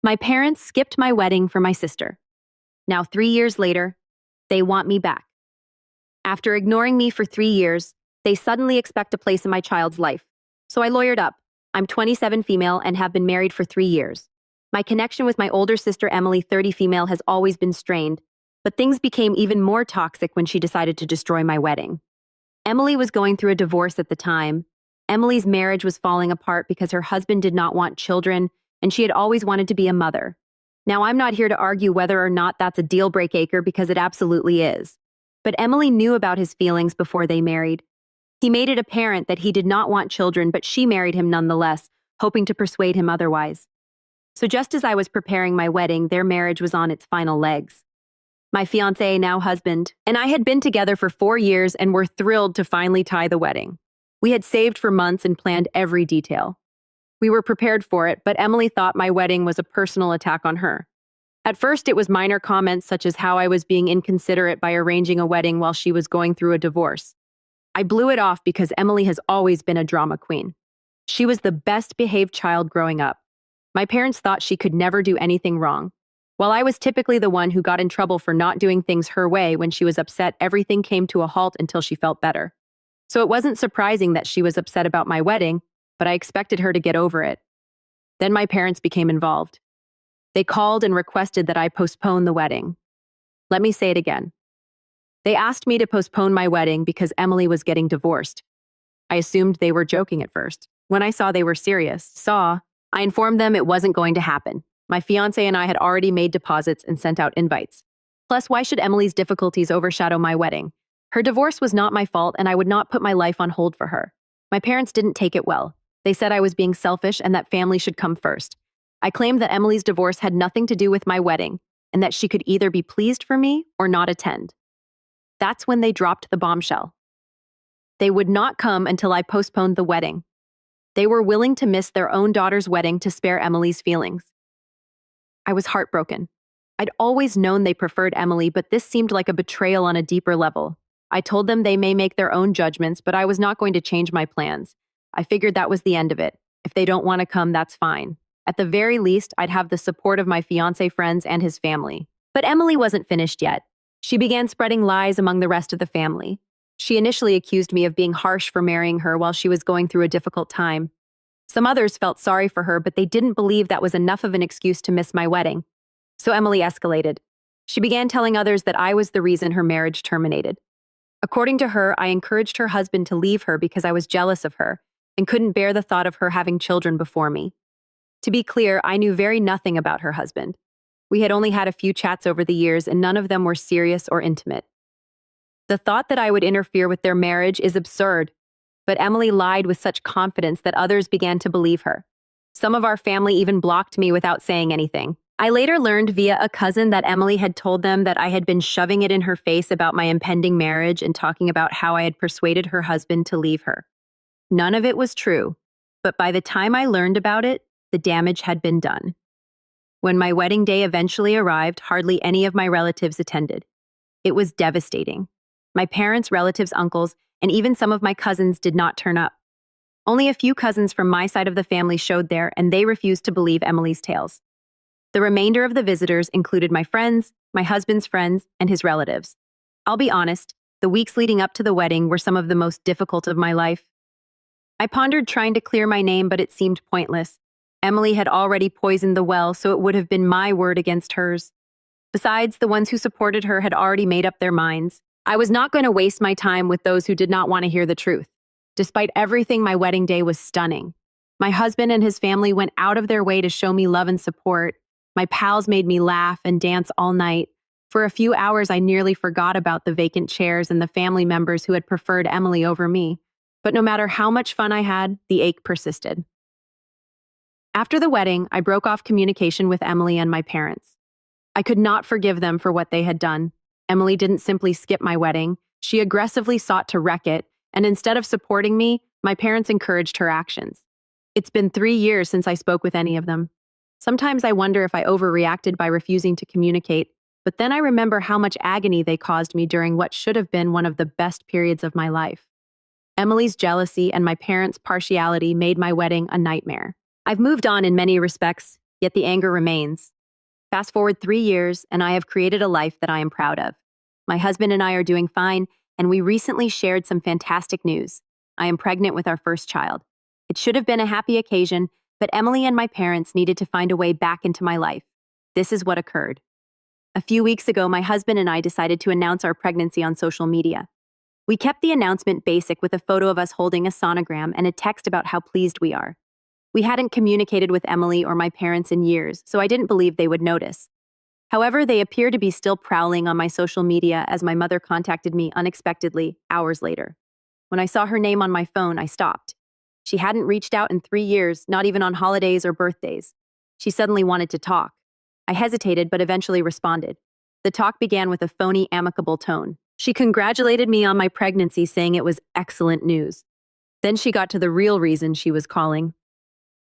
My parents skipped my wedding for my sister. Now, 3 years later, they want me back. After ignoring me for 3 years, they suddenly expect a place in my child's life. So I lawyered up. I'm 27 female and have been married for 3 years. My connection with my older sister Emily, 30 female, has always been strained, but things became even more toxic when she decided to destroy my wedding. Emily was going through a divorce at the time. Emily's marriage was falling apart because her husband did not want children, and she had always wanted to be a mother. Now, I'm not here to argue whether or not that's a deal breaker because it absolutely is. But Emily knew about his feelings before they married. He made it apparent that he did not want children, but she married him nonetheless, hoping to persuade him otherwise. So just as I was preparing my wedding, their marriage was on its final legs. My fiancé, now husband, and I had been together for 4 years and were thrilled to finally tie the wedding. We had saved for months and planned every detail. We were prepared for it, but Emily thought my wedding was a personal attack on her. At first, it was minor comments such as how I was being inconsiderate by arranging a wedding while she was going through a divorce. I blew it off because Emily has always been a drama queen. She was the best-behaved child growing up. My parents thought she could never do anything wrong. While I was typically the one who got in trouble for not doing things her way when she was upset, everything came to a halt until she felt better. So it wasn't surprising that she was upset about my wedding, but I expected her to get over it. Then my parents became involved. They called and requested that I postpone the wedding. Let me say it again. They asked me to postpone my wedding because Emily was getting divorced. I assumed they were joking at first. When I saw they were serious, I informed them it wasn't going to happen. My fiancé and I had already made deposits and sent out invites. Plus, why should Emily's difficulties overshadow my wedding? Her divorce was not my fault, and I would not put my life on hold for her. My parents didn't take it well. They said I was being selfish and that family should come first. I claimed that Emily's divorce had nothing to do with my wedding, and that she could either be pleased for me or not attend. That's when they dropped the bombshell. They would not come until I postponed the wedding. They were willing to miss their own daughter's wedding to spare Emily's feelings. I was heartbroken. I'd always known they preferred Emily, but this seemed like a betrayal on a deeper level. I told them they may make their own judgments, but I was not going to change my plans. I figured that was the end of it. If they don't want to come, that's fine. At the very least, I'd have the support of my fiancé friends and his family. But Emily wasn't finished yet. She began spreading lies among the rest of the family. She initially accused me of being harsh for marrying her while she was going through a difficult time. Some others felt sorry for her, but they didn't believe that was enough of an excuse to miss my wedding. So Emily escalated. She began telling others that I was the reason her marriage terminated. According to her, I encouraged her husband to leave her because I was jealous of her and couldn't bear the thought of her having children before me. To be clear, I knew very nothing about her husband. We had only had a few chats over the years, and none of them were serious or intimate. The thought that I would interfere with their marriage is absurd, but Emily lied with such confidence that others began to believe her. Some of our family even blocked me without saying anything. I later learned via a cousin that Emily had told them that I had been shoving it in her face about my impending marriage and talking about how I had persuaded her husband to leave her. None of it was true, but by the time I learned about it, the damage had been done. When my wedding day eventually arrived, hardly any of my relatives attended. It was devastating. My parents, relatives, uncles, and even some of my cousins did not turn up. Only a few cousins from my side of the family showed there, and they refused to believe Emily's tales. The remainder of the visitors included my friends, my husband's friends, and his relatives. I'll be honest, the weeks leading up to the wedding were some of the most difficult of my life. I pondered trying to clear my name, but it seemed pointless. Emily had already poisoned the well, so it would have been my word against hers. Besides, the ones who supported her had already made up their minds. I was not going to waste my time with those who did not want to hear the truth. Despite everything, my wedding day was stunning. My husband and his family went out of their way to show me love and support. My pals made me laugh and dance all night. For a few hours, I nearly forgot about the vacant chairs and the family members who had preferred Emily over me. But no matter how much fun I had, the ache persisted. After the wedding, I broke off communication with Emily and my parents. I could not forgive them for what they had done. Emily didn't simply skip my wedding. She aggressively sought to wreck it, and instead of supporting me, my parents encouraged her actions. It's been 3 years since I spoke with any of them. Sometimes I wonder if I overreacted by refusing to communicate, but then I remember how much agony they caused me during what should have been one of the best periods of my life. Emily's jealousy and my parents' partiality made my wedding a nightmare. I've moved on in many respects, yet the anger remains. Fast forward 3 years, and I have created a life that I am proud of. My husband and I are doing fine, and we recently shared some fantastic news. I am pregnant with our first child. It should have been a happy occasion, but Emily and my parents needed to find a way back into my life. This is what occurred. A few weeks ago, my husband and I decided to announce our pregnancy on social media. We kept the announcement basic with a photo of us holding a sonogram and a text about how pleased we are. We hadn't communicated with Emily or my parents in years, so I didn't believe they would notice. However, they appear to be still prowling on my social media as my mother contacted me unexpectedly hours later. When I saw her name on my phone, I stopped. She hadn't reached out in 3 years, not even on holidays or birthdays. She suddenly wanted to talk. I hesitated, but eventually responded. The talk began with a phony, amicable tone. She congratulated me on my pregnancy, saying it was excellent news. Then she got to the real reason she was calling.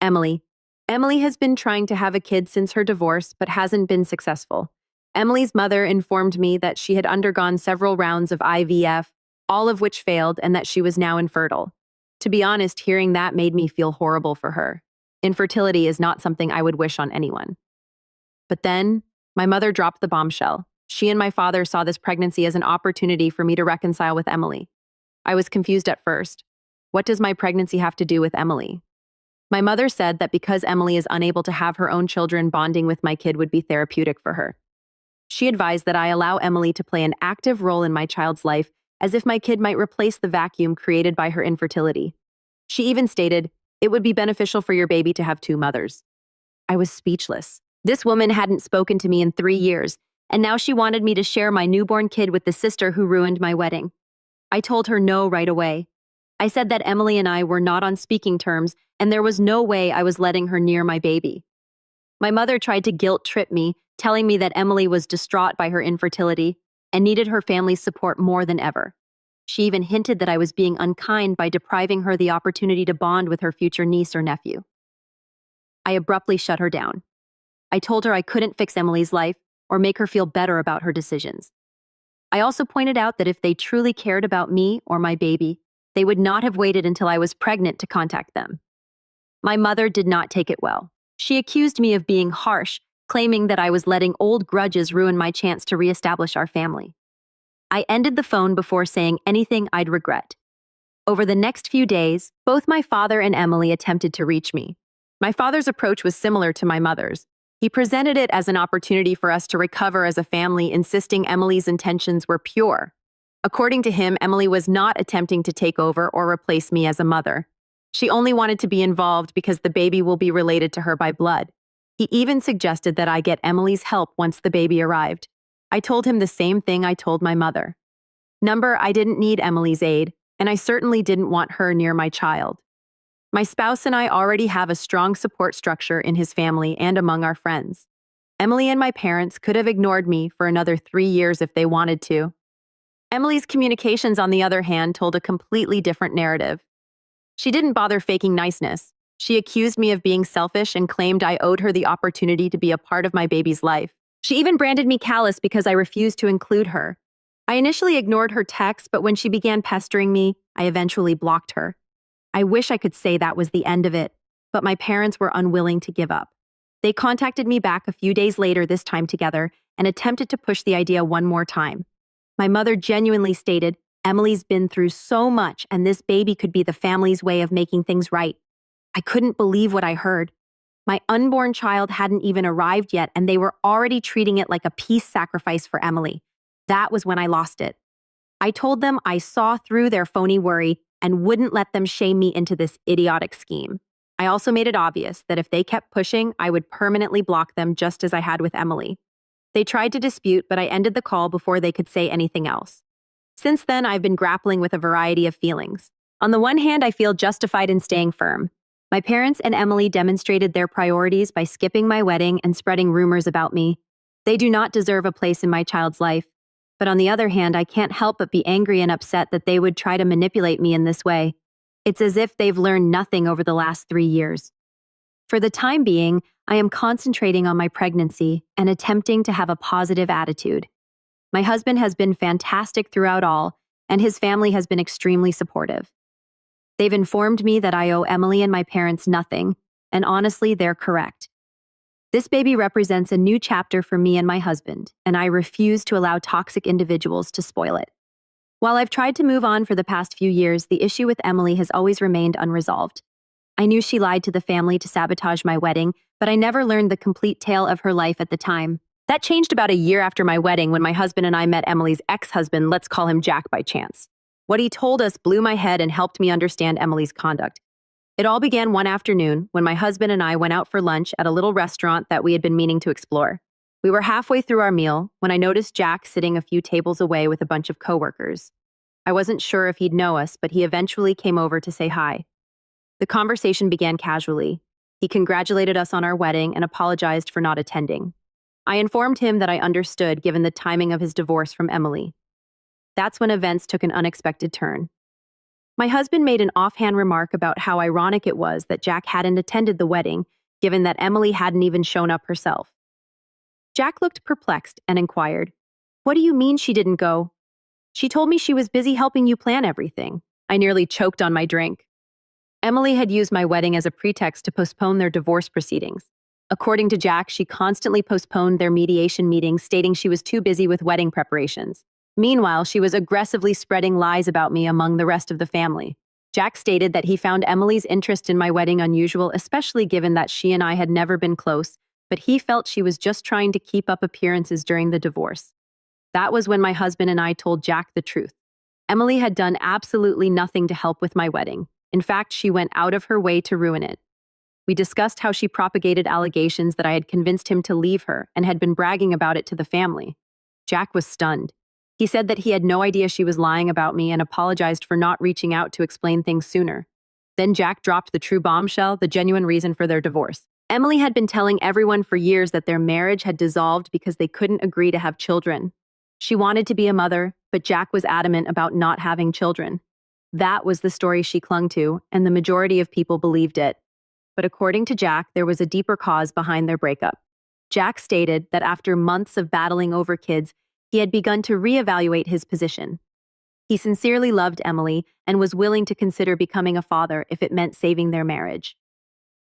Emily. Emily has been trying to have a kid since her divorce, but hasn't been successful. Emily's mother informed me that she had undergone several rounds of IVF, all of which failed, and that she was now infertile. To be honest, hearing that made me feel horrible for her. Infertility is not something I would wish on anyone. But then, my mother dropped the bombshell. She and my father saw this pregnancy as an opportunity for me to reconcile with Emily. I was confused at first. What does my pregnancy have to do with Emily? My mother said that because Emily is unable to have her own children, bonding with my kid would be therapeutic for her. She advised that I allow Emily to play an active role in my child's life, as if my kid might replace the vacuum created by her infertility. She even stated, "It would be beneficial for your baby to have two mothers." I was speechless. This woman hadn't spoken to me in 3 years, and now she wanted me to share my newborn kid with the sister who ruined my wedding. I told her no right away. I said that Emily and I were not on speaking terms, and there was no way I was letting her near my baby. My mother tried to guilt-trip me, telling me that Emily was distraught by her infertility and needed her family's support more than ever. She even hinted that I was being unkind by depriving her the opportunity to bond with her future niece or nephew. I abruptly shut her down. I told her I couldn't fix Emily's life or make her feel better about her decisions. I also pointed out that if they truly cared about me or my baby, they would not have waited until I was pregnant to contact them. My mother did not take it well. She accused me of being harsh, claiming that I was letting old grudges ruin my chance to reestablish our family. I ended the phone before saying anything I'd regret. Over the next few days, both my father and Emily attempted to reach me. My father's approach was similar to my mother's. He presented it as an opportunity for us to recover as a family, insisting Emily's intentions were pure. According to him, Emily was not attempting to take over or replace me as a mother. She only wanted to be involved because the baby will be related to her by blood. He even suggested that I get Emily's help once the baby arrived. I told him the same thing I told my mother. I didn't need Emily's aid, and I certainly didn't want her near my child. My spouse and I already have a strong support structure in his family and among our friends. Emily and my parents could have ignored me for another 3 years if they wanted to. Emily's communications, on the other hand, told a completely different narrative. She didn't bother faking niceness. She accused me of being selfish and claimed I owed her the opportunity to be a part of my baby's life. She even branded me callous because I refused to include her. I initially ignored her texts, but when she began pestering me, I eventually blocked her. I wish I could say that was the end of it, but my parents were unwilling to give up. They contacted me back a few days later, this time together, and attempted to push the idea one more time. My mother genuinely stated, "Emily's been through so much, and this baby could be the family's way of making things right." I couldn't believe what I heard. My unborn child hadn't even arrived yet, and they were already treating it like a peace sacrifice for Emily. That was when I lost it. I told them I saw through their phony worry and wouldn't let them shame me into this idiotic scheme. I also made it obvious that if they kept pushing, I would permanently block them, just as I had with Emily. They tried to dispute, but I ended the call before they could say anything else. Since then, I've been grappling with a variety of feelings. On the one hand, I feel justified in staying firm. My parents and Emily demonstrated their priorities by skipping my wedding and spreading rumors about me. They do not deserve a place in my child's life. But on the other hand, I can't help but be angry and upset that they would try to manipulate me in this way. It's as if they've learned nothing over the last 3 years. For the time being, I am concentrating on my pregnancy and attempting to have a positive attitude. My husband has been fantastic throughout all, and his family has been extremely supportive. They've informed me that I owe Emily and my parents nothing, and honestly, they're correct. This baby represents a new chapter for me and my husband, and I refuse to allow toxic individuals to spoil it. While I've tried to move on for the past few years, the issue with Emily has always remained unresolved. I knew she lied to the family to sabotage my wedding, but I never learned the complete tale of her life at the time. That changed about a year after my wedding when my husband and I met Emily's ex-husband, let's call him Jack by chance. What he told us blew my head and helped me understand Emily's conduct. It all began one afternoon when my husband and I went out for lunch at a little restaurant that we had been meaning to explore. We were halfway through our meal when I noticed Jack sitting a few tables away with a bunch of coworkers. I wasn't sure if he'd know us, but he eventually came over to say hi. The conversation began casually. He congratulated us on our wedding and apologized for not attending. I informed him that I understood given the timing of his divorce from Emily. That's when events took an unexpected turn. My husband made an offhand remark about how ironic it was that Jack hadn't attended the wedding, given that Emily hadn't even shown up herself. Jack looked perplexed and inquired, "What do you mean she didn't go? She told me she was busy helping you plan everything." I nearly choked on my drink. Emily had used my wedding as a pretext to postpone their divorce proceedings. According to Jack, she constantly postponed their mediation meetings, stating she was too busy with wedding preparations. Meanwhile, she was aggressively spreading lies about me among the rest of the family. Jack stated that he found Emily's interest in my wedding unusual, especially given that she and I had never been close, but he felt she was just trying to keep up appearances during the divorce. That was when my husband and I told Jack the truth. Emily had done absolutely nothing to help with my wedding. In fact, she went out of her way to ruin it. We discussed how she propagated allegations that I had convinced him to leave her and had been bragging about it to the family. Jack was stunned. He said that he had no idea she was lying about me and apologized for not reaching out to explain things sooner. Then Jack dropped the true bombshell, the genuine reason for their divorce. Emily had been telling everyone for years that their marriage had dissolved because they couldn't agree to have children. She wanted to be a mother, but Jack was adamant about not having children. That was the story she clung to, and the majority of people believed it. But according to Jack, there was a deeper cause behind their breakup. Jack stated that after months of battling over kids, he had begun to reevaluate his position. He sincerely loved Emily and was willing to consider becoming a father if it meant saving their marriage.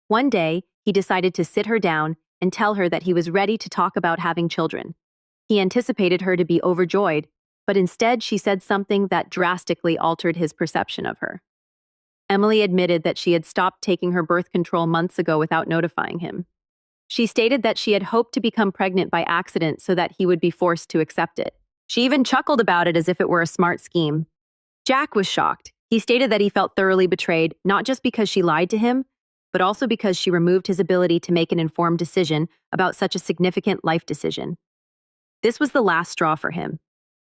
One day, he decided to sit her down and tell her that he was ready to talk about having children. He anticipated her to be overjoyed, but instead she said something that drastically altered his perception of her. Emily admitted that she had stopped taking her birth control months ago without notifying him. She stated that she had hoped to become pregnant by accident so that he would be forced to accept it. She even chuckled about it as if it were a smart scheme. Jack was shocked. He stated that he felt thoroughly betrayed, not just because she lied to him, but also because she removed his ability to make an informed decision about such a significant life decision. This was the last straw for him.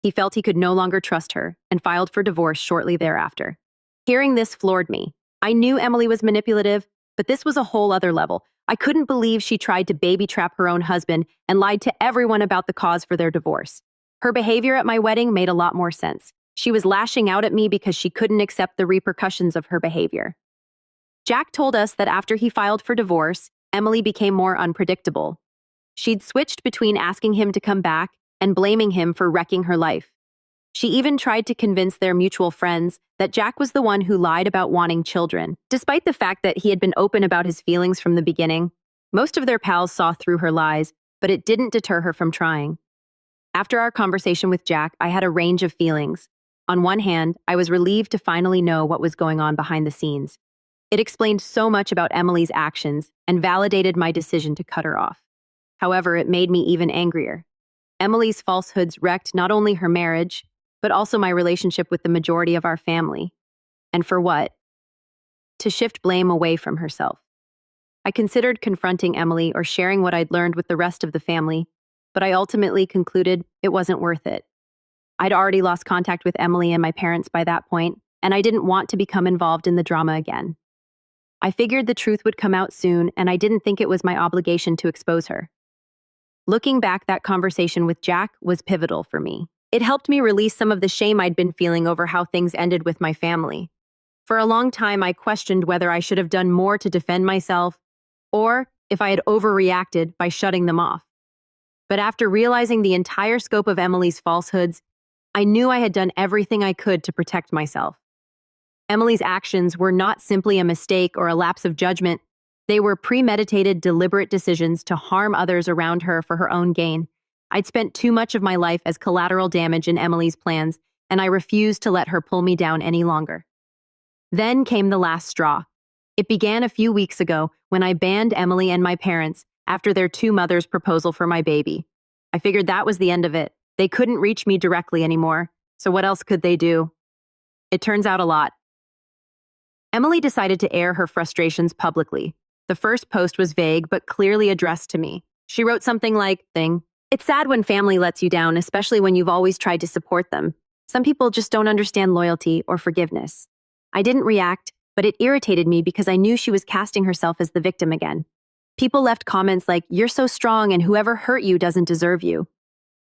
He felt he could no longer trust her and filed for divorce shortly thereafter. Hearing this floored me. I knew Emily was manipulative, but this was a whole other level. I couldn't believe she tried to baby trap her own husband and lied to everyone about the cause for their divorce. Her behavior at my wedding made a lot more sense. She was lashing out at me because she couldn't accept the repercussions of her behavior. Jack told us that after he filed for divorce, Emily became more unpredictable. She'd switched between asking him to come back and blaming him for wrecking her life. She even tried to convince their mutual friends that Jack was the one who lied about wanting children. Despite the fact that he had been open about his feelings from the beginning, most of their pals saw through her lies, but it didn't deter her from trying. After our conversation with Jack, I had a range of feelings. On one hand, I was relieved to finally know what was going on behind the scenes. It explained so much about Emily's actions and validated my decision to cut her off. However, it made me even angrier. Emily's falsehoods wrecked not only her marriage, but also my relationship with the majority of our family. And for what? To shift blame away from herself. I considered confronting Emily or sharing what I'd learned with the rest of the family, but I ultimately concluded it wasn't worth it. I'd already lost contact with Emily and my parents by that point, and I didn't want to become involved in the drama again. I figured the truth would come out soon, and I didn't think it was my obligation to expose her. Looking back, that conversation with Jack was pivotal for me. It helped me release some of the shame I'd been feeling over how things ended with my family. For a long time, I questioned whether I should have done more to defend myself, or if I had overreacted by shutting them off. But after realizing the entire scope of Emily's falsehoods, I knew I had done everything I could to protect myself. Emily's actions were not simply a mistake or a lapse of judgment. They were premeditated, deliberate decisions to harm others around her for her own gain. I'd spent too much of my life as collateral damage in Emily's plans, and I refused to let her pull me down any longer. Then came the last straw. It began a few weeks ago when I banned Emily and my parents after their two mothers' proposal for my baby. I figured that was the end of it. They couldn't reach me directly anymore, so what else could they do? It turns out a lot. Emily decided to air her frustrations publicly. The first post was vague but clearly addressed to me. She wrote something like, "It's sad when family lets you down, especially when you've always tried to support them. Some people just don't understand loyalty or forgiveness." I didn't react, but it irritated me because I knew she was casting herself as the victim again. People left comments like, "You're so strong and whoever hurt you doesn't deserve you."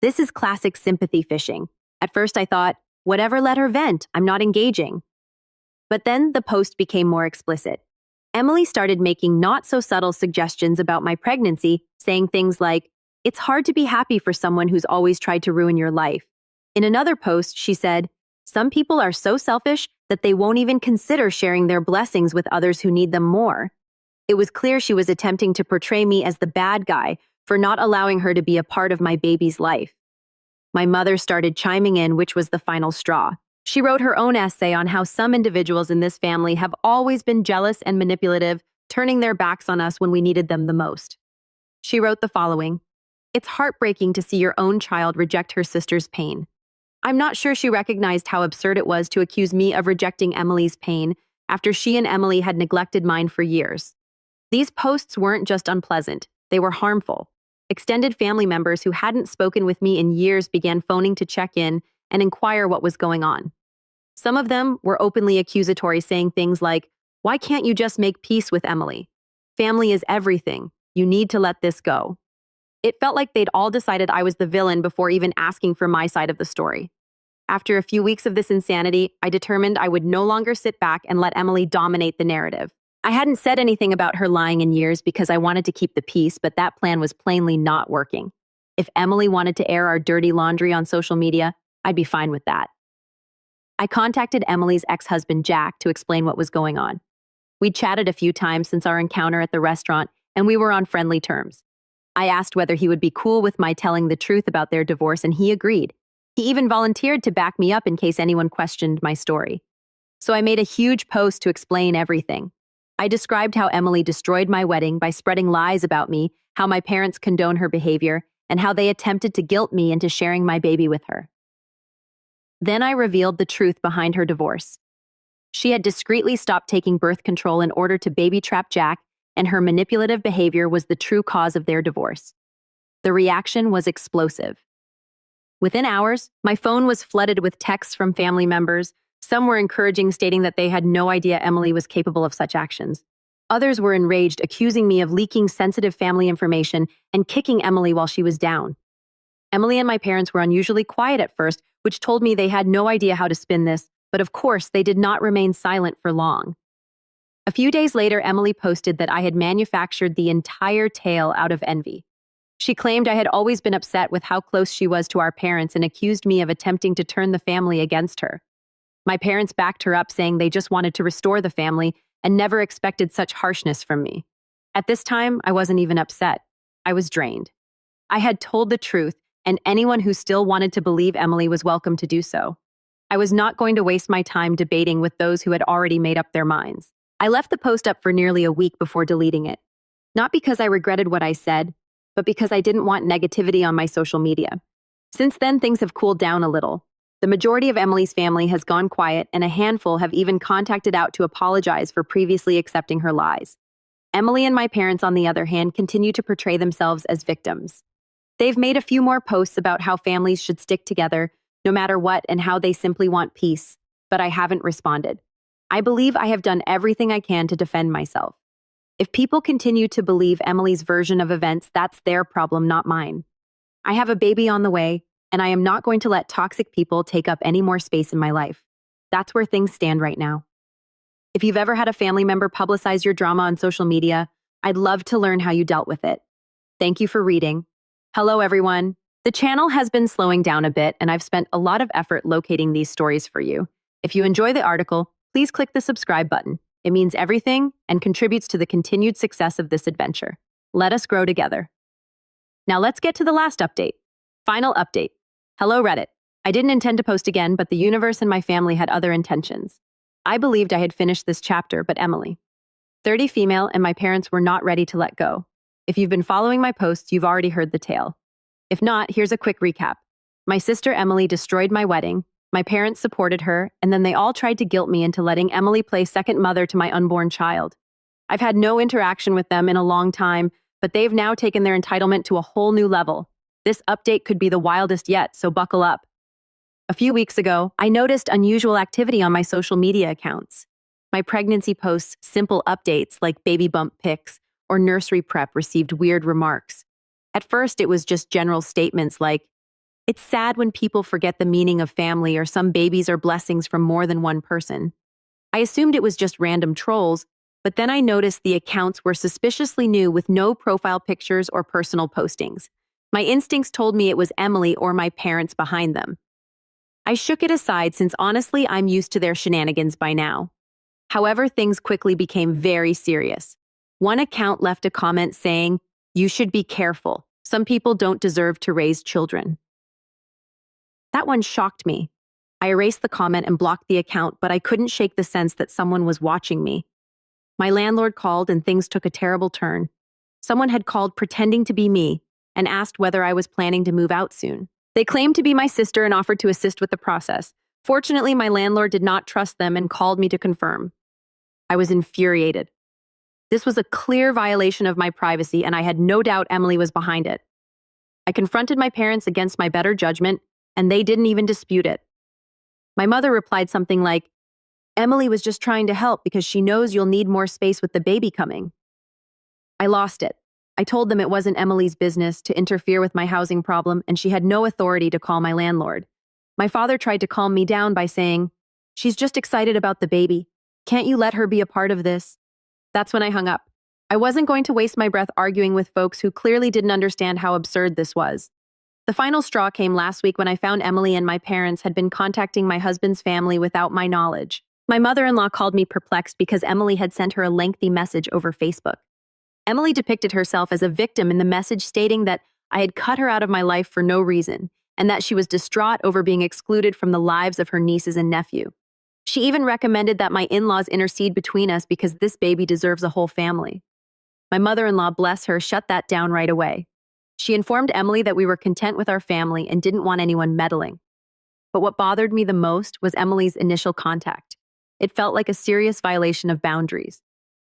This is classic sympathy fishing. At first I thought, whatever, let her vent, I'm not engaging. But then the post became more explicit. Emily started making not-so-subtle suggestions about my pregnancy, saying things like, "It's hard to be happy for someone who's always tried to ruin your life." In another post, she said, "Some people are so selfish that they won't even consider sharing their blessings with others who need them more." It was clear she was attempting to portray me as the bad guy for not allowing her to be a part of my baby's life. My mother started chiming in, which was the final straw. She wrote her own essay on how some individuals in this family have always been jealous and manipulative, turning their backs on us when we needed them the most. She wrote the following: "It's heartbreaking to see your own child reject her sister's pain." I'm not sure she recognized how absurd it was to accuse me of rejecting Emily's pain after she and Emily had neglected mine for years. These posts weren't just unpleasant, they were harmful. Extended family members who hadn't spoken with me in years began phoning to check in and inquire what was going on. Some of them were openly accusatory, saying things like, "Why can't you just make peace with Emily? Family is everything. You need to let this go." It felt like they'd all decided I was the villain before even asking for my side of the story. After a few weeks of this insanity, I determined I would no longer sit back and let Emily dominate the narrative. I hadn't said anything about her lying in years because I wanted to keep the peace, but that plan was plainly not working. If Emily wanted to air our dirty laundry on social media, I'd be fine with that. I contacted Emily's ex-husband, Jack, to explain what was going on. We'd chatted a few times since our encounter at the restaurant, and we were on friendly terms. I asked whether he would be cool with my telling the truth about their divorce, and he agreed. He even volunteered to back me up in case anyone questioned my story. So I made a huge post to explain everything. I described how Emily destroyed my wedding by spreading lies about me, how my parents condone her behavior, and how they attempted to guilt me into sharing my baby with her. Then I revealed the truth behind her divorce. She had discreetly stopped taking birth control in order to baby trap Jack, and her manipulative behavior was the true cause of their divorce. The reaction was explosive. Within hours, my phone was flooded with texts from family members. Some were encouraging, stating that they had no idea Emily was capable of such actions. Others were enraged, accusing me of leaking sensitive family information and kicking Emily while she was down. Emily and my parents were unusually quiet at first, which told me they had no idea how to spin this, but of course they did not remain silent for long. A few days later, Emily posted that I had manufactured the entire tale out of envy. She claimed I had always been upset with how close she was to our parents and accused me of attempting to turn the family against her. My parents backed her up, saying they just wanted to restore the family and never expected such harshness from me. At this time, I wasn't even upset. I was drained. I had told the truth, and anyone who still wanted to believe Emily was welcome to do so. I was not going to waste my time debating with those who had already made up their minds. I left the post up for nearly a week before deleting it. Not because I regretted what I said, but because I didn't want negativity on my social media. Since then, things have cooled down a little. The majority of Emily's family has gone quiet, and a handful have even contacted out to apologize for previously accepting her lies. Emily and my parents, on the other hand, continue to portray themselves as victims. They've made a few more posts about how families should stick together, no matter what, and how they simply want peace, but I haven't responded. I believe I have done everything I can to defend myself. If people continue to believe Emily's version of events, that's their problem, not mine. I have a baby on the way, and I am not going to let toxic people take up any more space in my life. That's where things stand right now. If you've ever had a family member publicize your drama on social media, I'd love to learn how you dealt with it. Thank you for reading. Hello, everyone. The channel has been slowing down a bit, and I've spent a lot of effort locating these stories for you. If you enjoy the article, please click the subscribe button. It means everything and contributes to the continued success of this adventure. Let us grow together. Now let's get to the last update. Final update. Hello, Reddit. I didn't intend to post again, but the universe and my family had other intentions. I believed I had finished this chapter, but Emily, 30 female, and my parents were not ready to let go. If you've been following my posts, you've already heard the tale. If not, here's a quick recap. My sister Emily destroyed my wedding, my parents supported her, and then they all tried to guilt me into letting Emily play second mother to my unborn child. I've had no interaction with them in a long time, but they've now taken their entitlement to a whole new level. This update could be the wildest yet, so buckle up. A few weeks ago, I noticed unusual activity on my social media accounts. My pregnancy posts, simple updates like baby bump pics or nursery prep received weird remarks. At first, it was just general statements like, "It's sad when people forget the meaning of family," or "Some babies are blessings from more than one person." I assumed it was just random trolls, but then I noticed the accounts were suspiciously new with no profile pictures or personal postings. My instincts told me it was Emily or my parents behind them. I shook it aside since honestly I'm used to their shenanigans by now. However, things quickly became very serious. One account left a comment saying, "You should be careful. Some people don't deserve to raise children." That one shocked me. I erased the comment and blocked the account, but I couldn't shake the sense that someone was watching me. My landlord called and things took a terrible turn. Someone had called pretending to be me and asked whether I was planning to move out soon. They claimed to be my sister and offered to assist with the process. Fortunately, my landlord did not trust them and called me to confirm. I was infuriated. This was a clear violation of my privacy, and I had no doubt Emily was behind it. I confronted my parents against my better judgment, and they didn't even dispute it. My mother replied something like, "Emily was just trying to help because she knows you'll need more space with the baby coming." I lost it. I told them it wasn't Emily's business to interfere with my housing problem, and she had no authority to call my landlord. My father tried to calm me down by saying, "She's just excited about the baby. Can't you let her be a part of this?" That's when I hung up. I wasn't going to waste my breath arguing with folks who clearly didn't understand how absurd this was. The final straw came last week when I found Emily and my parents had been contacting my husband's family without my knowledge. My mother-in-law called me perplexed because Emily had sent her a lengthy message over Facebook. Emily depicted herself as a victim in the message, stating that I had cut her out of my life for no reason, and that she was distraught over being excluded from the lives of her nieces and nephew. She even recommended that my in-laws intercede between us because this baby deserves a whole family. My mother-in-law, bless her, shut that down right away. She informed Emily that we were content with our family and didn't want anyone meddling. But what bothered me the most was Emily's initial contact. It felt like a serious violation of boundaries.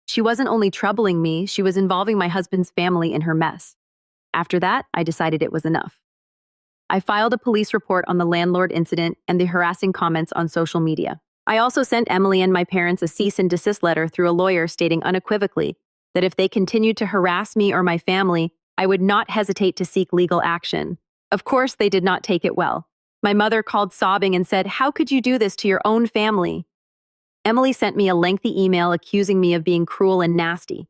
She wasn't only troubling me, she was involving my husband's family in her mess. After that, I decided it was enough. I filed a police report on the landlord incident and the harassing comments on social media. I also sent Emily and my parents a cease and desist letter through a lawyer stating unequivocally that if they continued to harass me or my family, I would not hesitate to seek legal action. Of course, they did not take it well. My mother called sobbing and said, "How could you do this to your own family?" Emily sent me a lengthy email accusing me of being cruel and nasty.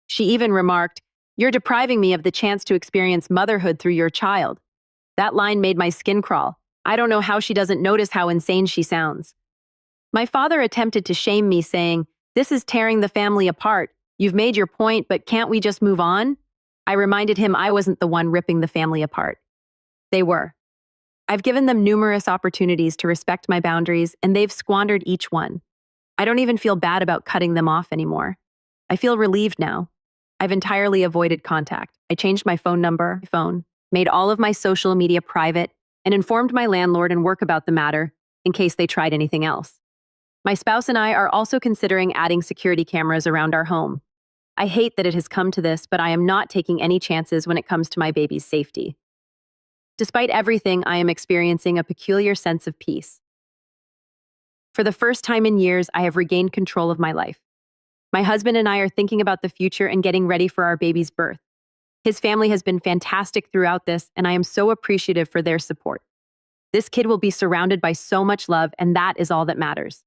She even remarked, "You're depriving me of the chance to experience motherhood through your child." That line made my skin crawl. I don't know how she doesn't notice how insane she sounds. My father attempted to shame me, saying, "This is tearing the family apart. You've made your point, but can't we just move on?" I reminded him I wasn't the one ripping the family apart. They were. I've given them numerous opportunities to respect my boundaries, and they've squandered each one. I don't even feel bad about cutting them off anymore. I feel relieved now. I've entirely avoided contact. I changed my phone number, made all of my social media private, and informed my landlord and work about the matter in case they tried anything else. My spouse and I are also considering adding security cameras around our home. I hate that it has come to this, but I am not taking any chances when it comes to my baby's safety. Despite everything, I am experiencing a peculiar sense of peace. For the first time in years, I have regained control of my life. My husband and I are thinking about the future and getting ready for our baby's birth. His family has been fantastic throughout this, and I am so appreciative for their support. This kid will be surrounded by so much love, and that is all that matters.